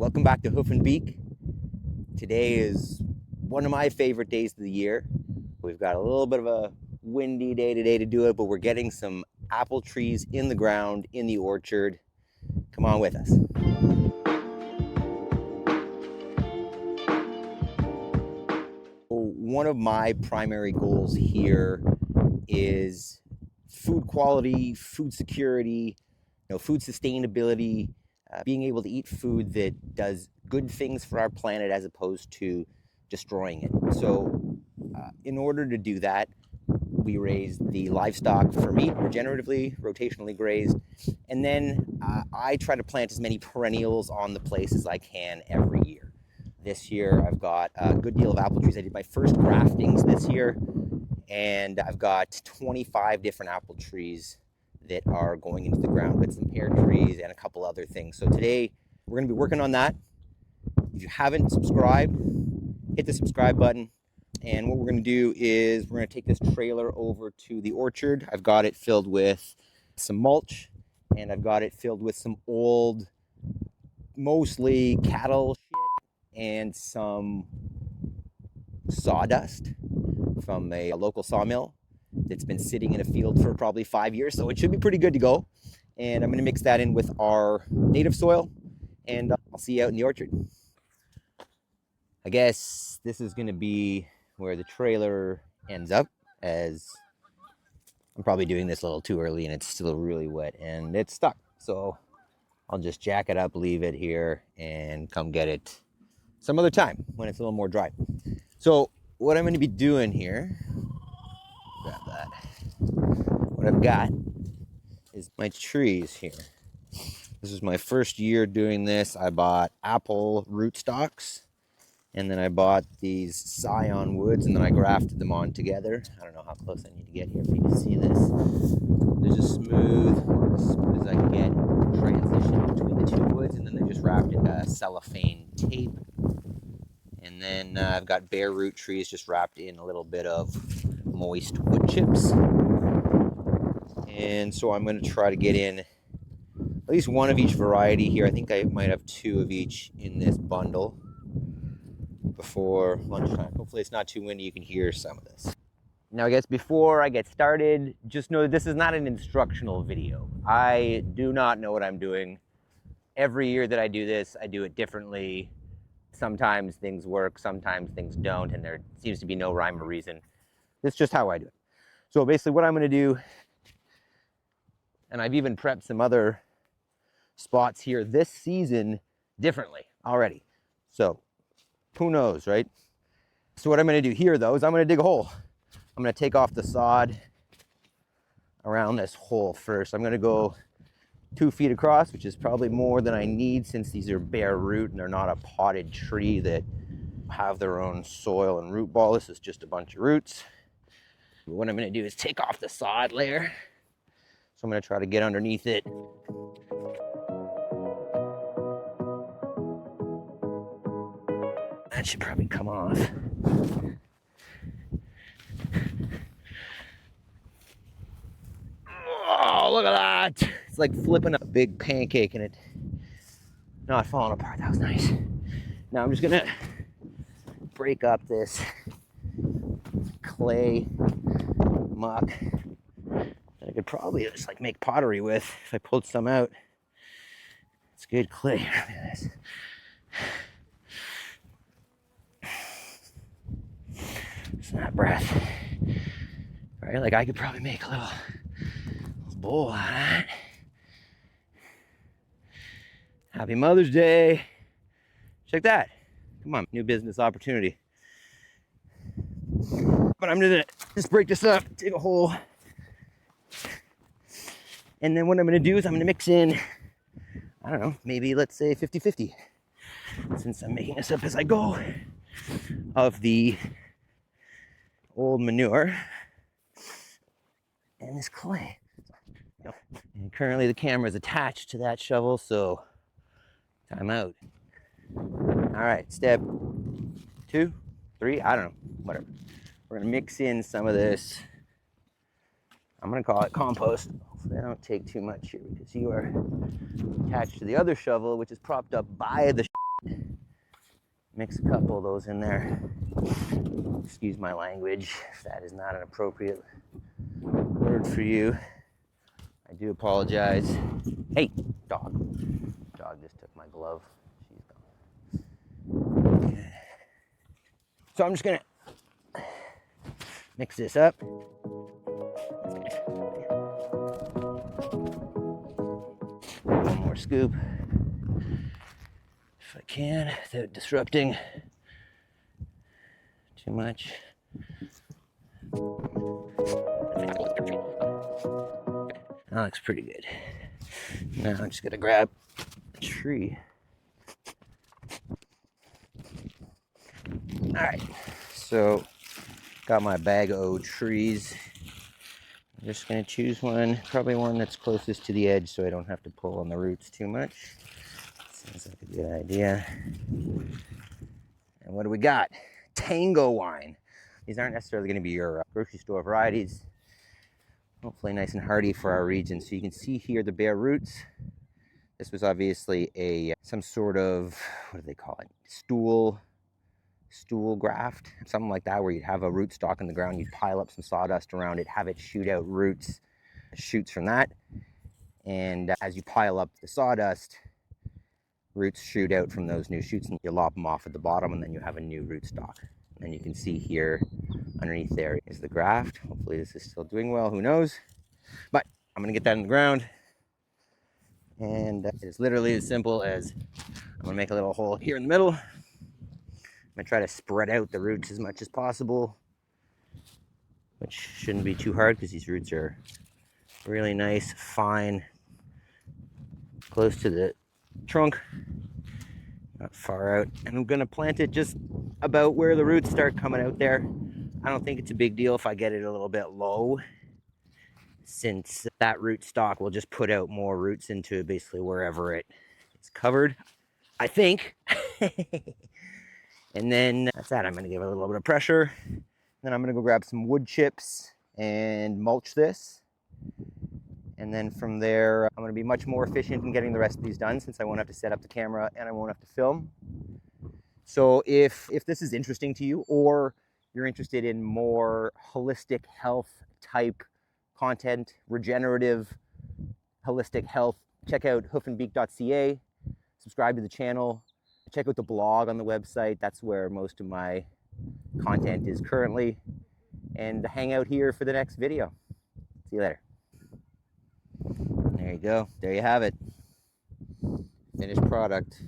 Welcome back to Hoof Beak. Today is one of my favorite days of the year. We've got a little bit of a windy day today to do it, but we're getting some apple trees in the ground, in the orchard. Come on with us. One of my primary goals here is food quality, food security, food sustainability, being able to eat food that does good things for our planet as opposed to destroying it. So in order to do that, we raise the livestock for meat, regeneratively, rotationally grazed, and then I try to plant as many perennials on the place as I can every year. This year I've got a good deal of apple trees. I did my first graftings this year, and I've got 25 different apple trees that are going into the ground with some pear trees and a couple other things. So today we're going to be working on that. If you haven't subscribed, hit the subscribe button. And what we're going to do is we're going to take this trailer over to the orchard. I've got it filled with some mulch, and I've got it filled with some old, mostly cattle shit and some sawdust from a local sawmill that's been sitting in a field for probably 5 years, so it should be pretty good to go. And I'm going to mix that in with our native soil, and I'll see you out in the orchard. I guess this is going to be where the trailer ends up, as I'm probably doing this a little too early and it's still really wet and it's stuck. So I'll just jack it up, leave it here, and come get it some other time when it's a little more dry. So what I'm going to be doing here, grab that. What I've got is my trees here. This is my first year doing this. I bought apple rootstocks, and then I bought these scion woods, and then I grafted them on together. I don't know how close I need to get here for you to see this. There's a smooth, as smooth as I can get, transition between the two woods, and then they're just wrapped in cellophane tape. And then I've got bare root trees just wrapped in a little bit of moist wood chips. And so I'm going to try to get in at least one of each variety here. I think I might have two of each in this bundle before lunchtime. Hopefully it's not too windy, you can hear some of this. Now I guess before I get started, just know that this is not an instructional video. I do not know what I'm doing. Every year that I do this, I do it differently. Sometimes things work, sometimes things don't, and there seems to be no rhyme or reason. This is just how I do it. So basically what I'm going to do, and I've even prepped some other spots here this season differently already. So who knows, right? So what I'm going to do here, though, is I'm going to dig a hole. I'm going to take off the sod around this hole first. I'm going to go 2 feet across, which is probably more than I need since these are bare root and they're not a potted tree that have their own soil and root ball. This is just a bunch of roots. But what I'm going to do is take off the sod layer. So I'm going to try to get underneath it. That should probably come off. Oh, look at that. It's like flipping a big pancake and it not falling apart. That was nice. Now I'm just going to break up this clay muck that I could probably just like make pottery with if I pulled some out. It's good clay. Look at this. It's not breath. Right? Like I could probably make a little bowl out of that. Happy Mother's Day. Check that. Come on, new business opportunity. But I'm gonna just break this up, dig a hole. And then what I'm gonna do is I'm gonna mix in, I don't know, maybe let's say 50-50. Since I'm making this up as I go, of the old manure and this clay. And currently the camera is attached to that shovel, so time out. All right, step 2, 3, I don't know, whatever. We're gonna mix in some of this, I'm gonna call it compost. Hopefully I don't take too much here because you are attached to the other shovel, which is propped up by the Mix a couple of those in there. Excuse my language if that is not an appropriate word for you. I do apologize. Hey, dog. Dog just took my glove. She's gone. Okay. So I'm just gonna mix this up. One more scoop, if I can, without disrupting too much. That looks pretty good. Now I'm just gonna grab a tree. All right, so got my bag of trees. I'm just gonna choose one, probably one that's closest to the edge so I don't have to pull on the roots too much. Sounds like a good idea. And what do we got? Tango wine. These aren't necessarily gonna be your grocery store varieties. Hopefully nice and hardy for our region. So you can see here the bare roots. This was obviously some sort of, what do they call it? Stool graft, something like that, where you'd have a root stock in the ground, you'd pile up some sawdust around it, have it shoot out shoots from that. And as you pile up the sawdust, roots shoot out from those new shoots and you lop them off at the bottom and then you have a new root stock. And you can see here underneath there is the graft. Hopefully this is still doing well, who knows? But I'm gonna get that in the ground. And it's literally as simple as I'm gonna make a little hole here in the middle. I'm gonna try to spread out the roots as much as possible, which shouldn't be too hard because these roots are really nice, fine, close to the trunk, not far out. And I'm gonna plant it just about where the roots start coming out there. I don't think it's a big deal if I get it a little bit low, since that root stock will just put out more roots into basically wherever it's covered, I think. And then that's that. I'm gonna give it a little bit of pressure. Then I'm gonna go grab some wood chips and mulch this. And then from there, I'm gonna be much more efficient in getting the rest of these done, since I won't have to set up the camera and I won't have to film. So if this is interesting to you, or you're interested in more holistic health type content, regenerative, holistic health, check out hoofandbeak.ca, subscribe to the channel, check out the blog on the website. That's where most of my content is currently. And hang out here for the next video. See you later. There you go. There you have it. Finished product.